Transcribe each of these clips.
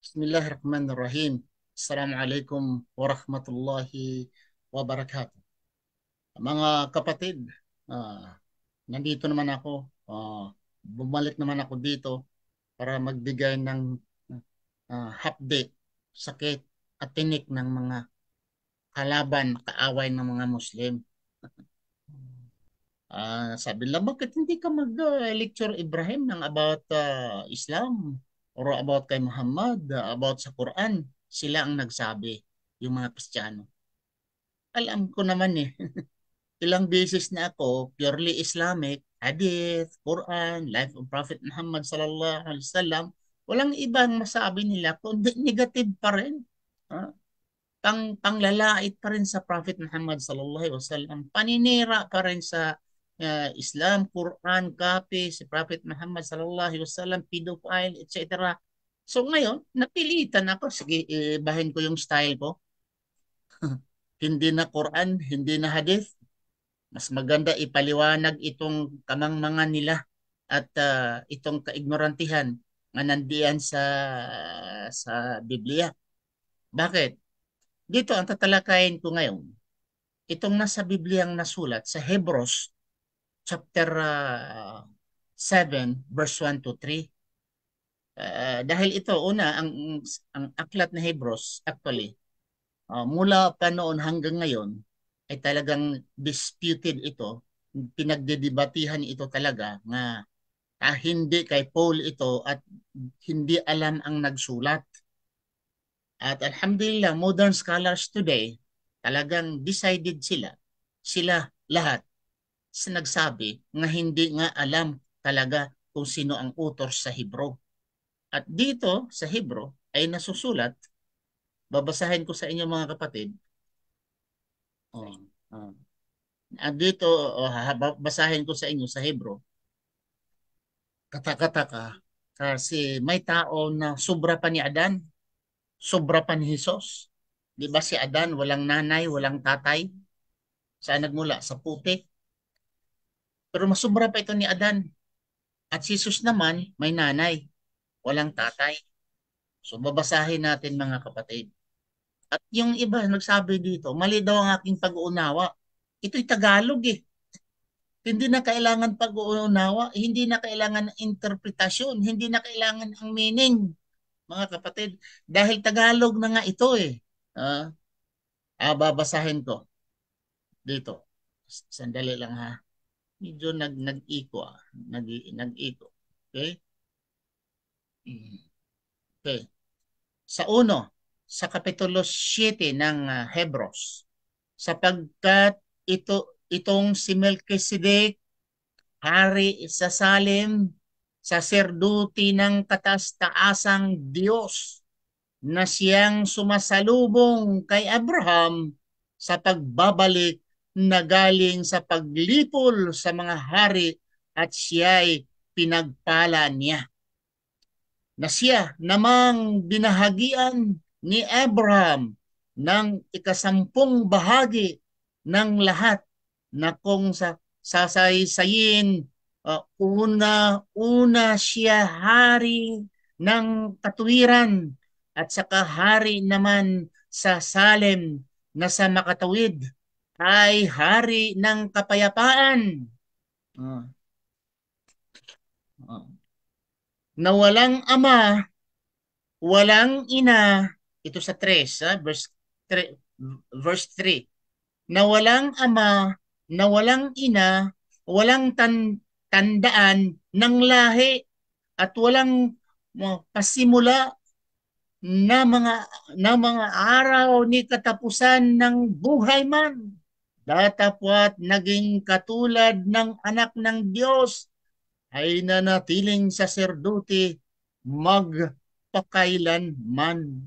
Bismillahirrahmanirrahim. Assalamualaikum warahmatullahi wabarakatuh. Mga kapatid, ah, nandito naman ako. Bumalik naman ako dito para magbigay ng update, sakit at tinik ng mga kalaban, kaaway ng mga Muslim. Sabi lang, bakit hindi ka mag-lecture Ibrahim ng about Islam or about kay Muhammad, about sa Quran? Sila ang nagsabi, yung mga Kristiyano. Alam ko naman eh, ilang beses na ako, purely Islamic, Hadith, Quran, Life of Prophet Muhammad sallallahu alaihi wasallam, walang ibang masabi nila kundi negative pa rin. Ah, panglalait pa rin sa Prophet Muhammad sallallahu alaihi wasallam, paninira pa rin sa Islam, Quran, copy, si Prophet Muhammad sallallahu alaihi wasallam, pedophile, etc. So ngayon, napilitan ako, sige, ibahin ko yung style ko. Hindi na Quran, hindi na Hadith. Mas maganda ipaliwanag itong kamangmangan nila at itong kaignorantihan nga nandiyan sa Biblia. Bakit? Dito ang tatalakayin ko ngayon. Itong nasa Bibliang nasulat sa Hebrews chapter 7 verse 1 to 3. Dahil ito una ang aklat na Hebrews actually mula pa noon hanggang ngayon ay talagang disputed ito, pinagdedebatihan ito talaga nga hindi kay Paul ito at hindi alam ang nagsulat. At alhamdulillah, modern scholars today, talagang decided sila lahat sa nagsabi nga hindi nga alam talaga kung sino ang author sa Hebrew. At dito sa Hebrew ay nasusulat, babasahin ko sa inyo mga kapatid. Oh, oh. Dito, basahin ko sa inyo sa Hebrew. Katakataka kasi may tao na sobra pa ni Adan, sobra pa ni Jesus. Di ba si Adan walang nanay, walang tatay? Saan nagmula? Sa putik. Pero masubra pa ito ni Adan. At si Jesus naman may nanay, walang tatay. So babasahin natin mga kapatid. At yung iba nagsabi dito, mali daw ang aking pag-uunawa. Ito'y Tagalog eh. Hindi na kailangan pag-uunawa, hindi na kailangan ng interpretasyon, hindi na kailangan ang meaning, mga kapatid. Dahil Tagalog na nga ito eh. Ah, babasahin ko dito. Sandali lang ha. Medyo nag-iko ah. Nag-iko. Okay? Okay. Sa uno, sa Kapitulo 7 ng Hebrews, sapagkat itong si Melchizedek, hari sa Salem, saserdote ng kataas-taasang Diyos, na siyang sumasalubong kay Abraham sa pagbabalik na galing sa paglipol sa mga hari at siya'y pinagpala niya na siya namang binahagian ni Abraham ng ikasampung bahagi ng lahat na kung sasaysayin una siya hari ng katuwiran at saka hari naman sa Salem na sa makatawid ay hari ng kapayapaan. Uh, uh, na walang ama, walang ina, ito sa 3, verse 3, na walang ama, na walang ina, walang tandaan ng lahi at walang pasimula na mga araw ni katapusan ng buhay man. Datapwat naging katulad ng anak ng Diyos ay nanatiling saserdote magpakailanman.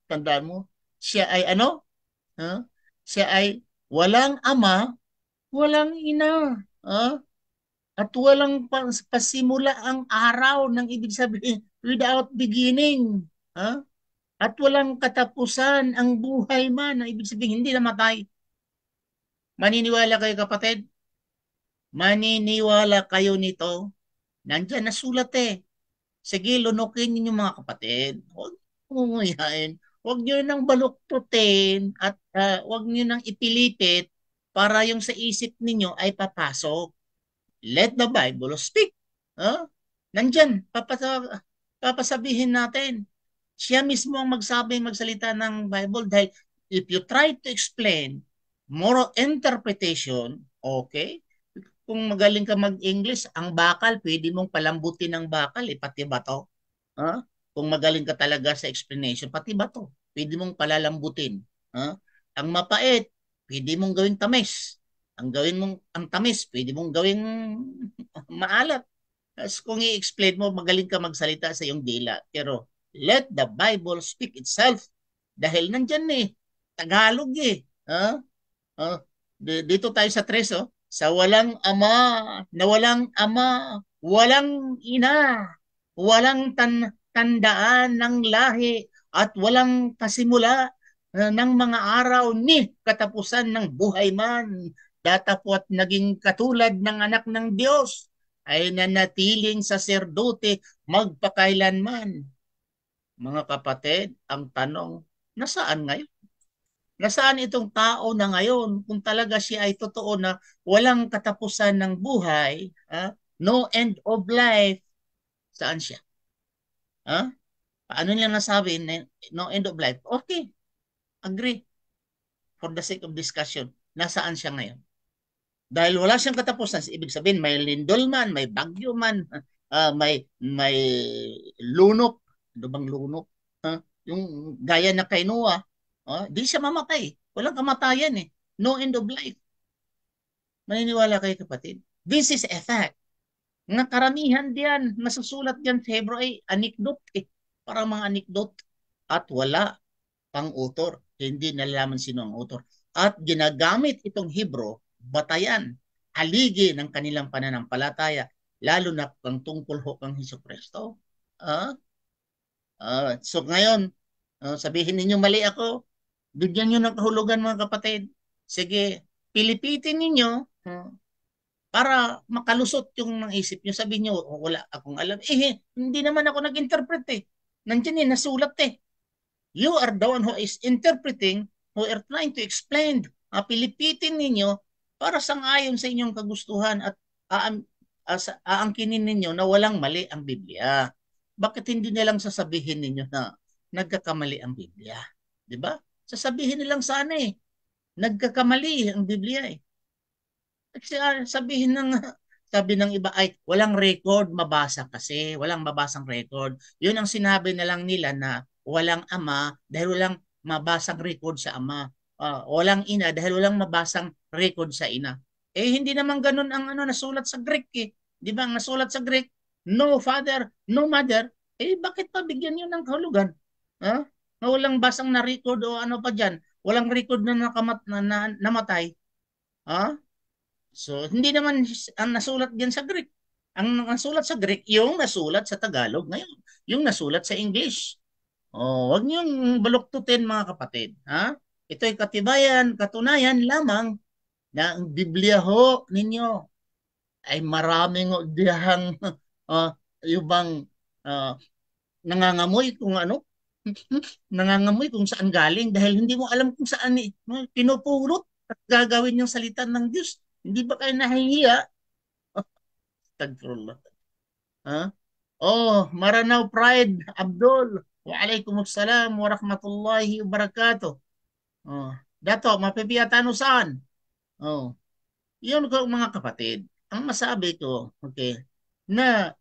Tandaan mo, siya ay ano? Ha? Siya ay walang ama, walang ina. Ha? At walang pasimula ang araw ng ibig sabihin, without beginning. Ha? At walang katapusan ang buhay man. Ang ibig sabihin, hindi namatay. Maniniwala kayo kapatid? Maniniwala kayo nito? Nandyan na sulat eh. Sige, lunukin ninyo mga kapatid. Huwag mumuyain. Huwag nyo nang baluktutin at huwag nyo nang ipilipit para yung sa isip ninyo ay papasok. Let the Bible speak. Huh? Nandyan, papasabihin natin. Siya mismo ang magsalita ng Bible dahil if you try to explain moral interpretation, okay, kung magaling ka mag-English, ang bakal, pwede mong palambutin ng bakal, pati bato. Ha? Kung magaling ka talaga sa explanation, pati bato, pwede mong palalambutin. Ha? Ang mapait, pwede mong gawing tamis. Ang tamis, pwede mong gawing maalat. As kung i-explain mo, magaling ka magsalita sa iyong dila. Pero let the Bible speak itself. Dahil nandyan eh. Tagalog eh. Ha? Oh, dito tayo sa tres, oh. Sa walang ama, na walang ama, walang ina, walang tandaan ng lahi, at walang kasimula ng mga araw ni katapusan ng buhay man. Datapwat naging katulad ng anak ng Diyos ay nanatiling saserdote magpakailanman. Mga kapatid, ang tanong, nasaan ngayon? Nasaan itong tao na ngayon kung talaga siya ay totoo na walang katapusan ng buhay, no end of life, saan siya? Ha? Paano niya nasabi na no end of life? Okay, agree for the sake of discussion. Nasaan siya ngayon? Dahil wala siyang katapusan, ibig sabihin may lindol man, may bagyo man, may lunok, ano bang lunok? Yung gaya na kay Noah, di siya mamatay. Walang kamatayan eh. No end of life. Maniniwala kayo kapatid? This is a fact. Nga karamihan diyan, nasusulat diyan sa Hebrew ay anekdote eh. Parang mga anekdote. At wala pang author. Hindi nalalaman sino ang author. At ginagamit itong Hebrew, batayan, haligi ng kanilang pananampalataya, lalo na kang tungkol ho kang Hesus Kristo. Ah? So ngayon, sabihin ninyo mali ako, bigyan nyo ng kahulugan mga kapatid. Sige, pilipitin ninyo para makalusot yung mga isip nyo. Sabihin nyo, wala akong alam. Hindi naman ako nag-interpret eh. Nandiyan eh, nasulat eh. You are the one who is interpreting, who are trying to explain. Pilipitin ninyo para sangayon sa inyong kagustuhan at aangkinin ninyo na walang mali ang Biblia. Bakit hindi nilang sasabihin ninyo na nagkakamali ang Biblia? Di ba? Sasabihin nilang sana eh, nagkakamali ang Biblia eh. Kasi sabi ng iba ay walang record mabasa kasi, walang mabasang record. Yun ang sinabi na lang nila na walang ama dahil walang mabasang record sa ama. Walang ina dahil walang mabasang record sa ina. Hindi naman ganun ang nasulat sa Greek eh. Di ba? Ang nasulat sa Greek, no father, no mother. Bakit pa bigyan yun ng kahulugan? Ha? Na walang basang na record o ano pa dyan. Walang record na namatay. Ha? So, hindi naman ang nasulat diyan sa Greek. Ang nasulat sa Greek, yung nasulat sa Tagalog ngayon. Yung nasulat sa English. Wag niyong baluktutin mga kapatid. Ha? Ito'y katibayan, katunayan lamang na ang Biblia ho ninyo ay maraming dihang yung bang uh, nangangamoy kung ano, nangangamoy kung saan galing dahil hindi mo alam kung saan pinupulot at gagawin yung salita ng Diyos. Hindi ba kayo nahihiya? Tagfirullah. Ha? Maranaw Pride, Abdul. Waalaikumsalam warahmatullahi wabarakatuh. Dato, mapipiyatan saan? Oh, yun ko mga kapatid. Ang masabi ko, okay, na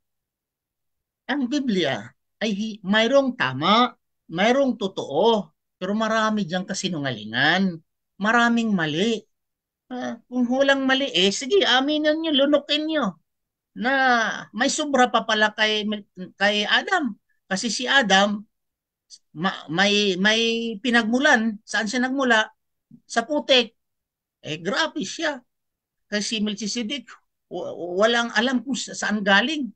ang Biblia ay mayroong tama, mayroong totoo, pero marami diyang kasinungalingan. Maraming mali. Kung walang mali, sige, aminin nyo, lunukin nyo na may sobra pa pala kay Adam. Kasi si Adam, may pinagmulan. Saan siya nagmula? Sa putik. Grabe siya. Kasi si Melchizedek, walang alam kung saan galing.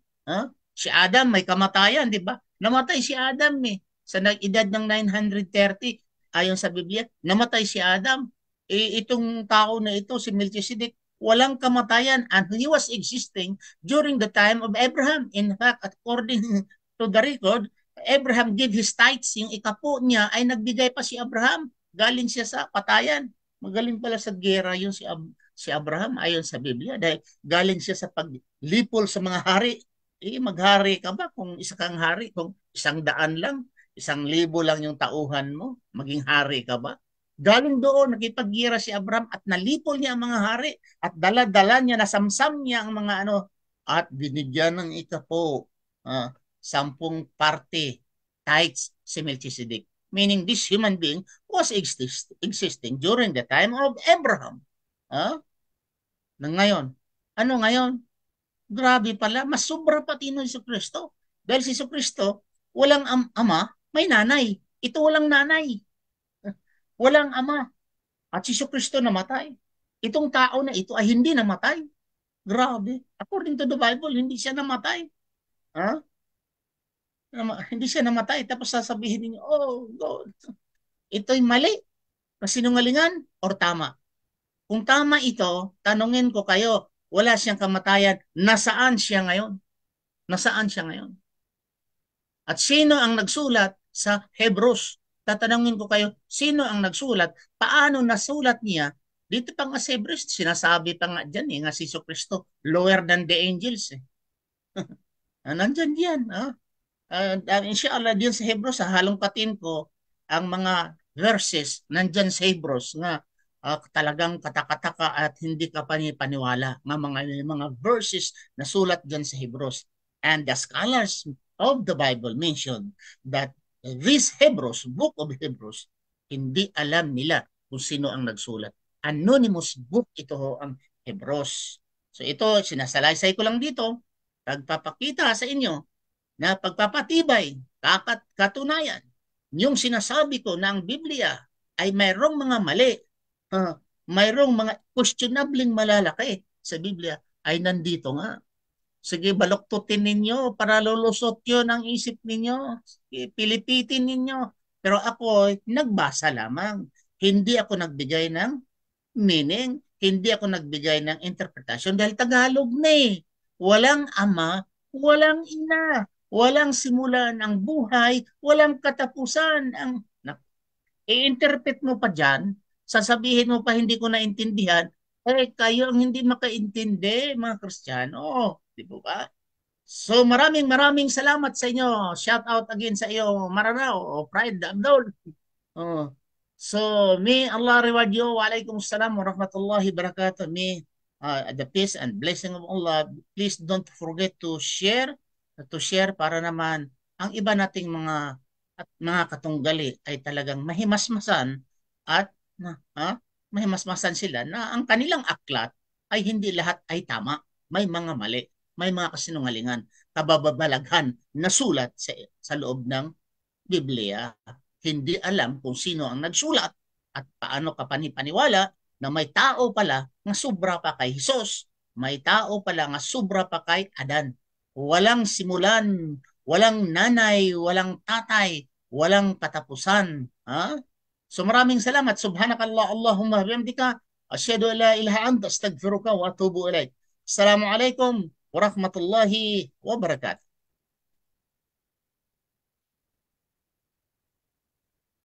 Si Adam, may kamatayan, di ba? Namatay si Adam eh. Sa edad ng 930, ayon sa Biblia, namatay si Adam. Itong tao na ito, si Melchizedek, walang kamatayan and he was existing during the time of Abraham. In fact, according to the record, Abraham gave his tithes, yung ikapo niya ay nagbigay pa si Abraham. Galing siya sa patayan. Magaling pala sa gera yung si Abraham ayon sa Biblia dahil galing siya sa paglipol sa mga hari. Maghari ka ba kung isa kang hari? Kung 100 lang, 1,000 lang yung tauhan mo, maging hari ka ba? Galing doon, nakipaggira si Abraham at nalipol niya ang mga hari at dala-dala niya, nasamsam niya ang mga ano at binigyan ng ikapo 10 parte tithes si Melchizedek. Meaning this human being was existing during the time of Abraham. Na ngayon, ano ngayon? Grabe pala, mas sobra pati ng Iso Kristo. Dahil si Iso Kristo, walang ama, may nanay. Ito walang nanay. Walang ama. At si Iso Kristo namatay. Itong tao na ito ay hindi namatay. Grabe. According to the Bible, hindi siya namatay. Ha? Hindi siya namatay. Tapos sasabihin niyo, oh God, ito'y mali. Kasinungalingan or tama? Kung tama ito, tanungin ko kayo, wala siyang kamatayan, nasaan siya ngayon? Nasaan siya ngayon? At sino ang nagsulat sa Hebrews? Tatanungin ko kayo, sino ang nagsulat? Paano nasulat niya? Dito pa nga sa Hebrews, sinasabi pa nga dyan nga si Kristo, lower than the angels. Nandyan yan. Inshallah, diyan sa Hebrews, halongkatin ko ang mga verses nandyan sa Hebrews nga talagang katakataka at hindi ka panipaniwala ng mga verses na sulat dyan sa Hebrews. And the scholars of the Bible mentioned that this Hebrews, book of Hebrews, hindi alam nila kung sino ang nagsulat. Anonymous book ito ang Hebrews. So ito, sinasalaysay ko lang dito, pagpapakita sa inyo na pagpapatibay, katunayan, yung sinasabi ko na ang Biblia ay mayroong mga mali, mayroong mga questionabling malalaki sa Biblia ay nandito nga. Sige, baloktutin ninyo para lulusot yun ang isip ninyo. Sige, pilipitin ninyo. Pero ako, nagbasa lamang. Hindi ako nagbigay ng meaning. Hindi ako nagbigay ng interpretation dahil Tagalog na eh. Walang ama, walang ina, walang simulan ang buhay, walang katapusan. I-interpret mo pa dyan, sasabihin mo pa hindi ko naintindihan, kayo ang hindi makaintindi, mga Kristiyano. Di ba? So maraming salamat sa inyo. Shout out again sa iyo, Maranao o Pride Abdul. Oh. So may Allah reward you. Walaikum salam wa rahmatullahi barakatuh. May the peace and blessing of Allah. Please don't forget to share para naman ang iba nating mga katunggali ay talagang mahimasmasan at mahimasmasan sila na ang kanilang aklat ay hindi lahat ay tama. May mga mali, may mga kasinungalingan, kababalaghan na sulat sa loob ng Biblia. Hindi alam kung sino ang nagsulat at paano ka panipaniwala na may tao pala nga sobra pa kay Jesus. May tao pala nga sobra pa kay Adan. Walang simulan, walang nanay, walang tatay, walang katapusan. So maraming salamat. Subhanakallah, Allahumma bihamdika, asyhadu an la ilaha anta, astaghfiruka wa atubu ilaik. Assalamualaikum warahmatullahi wabarakatuh.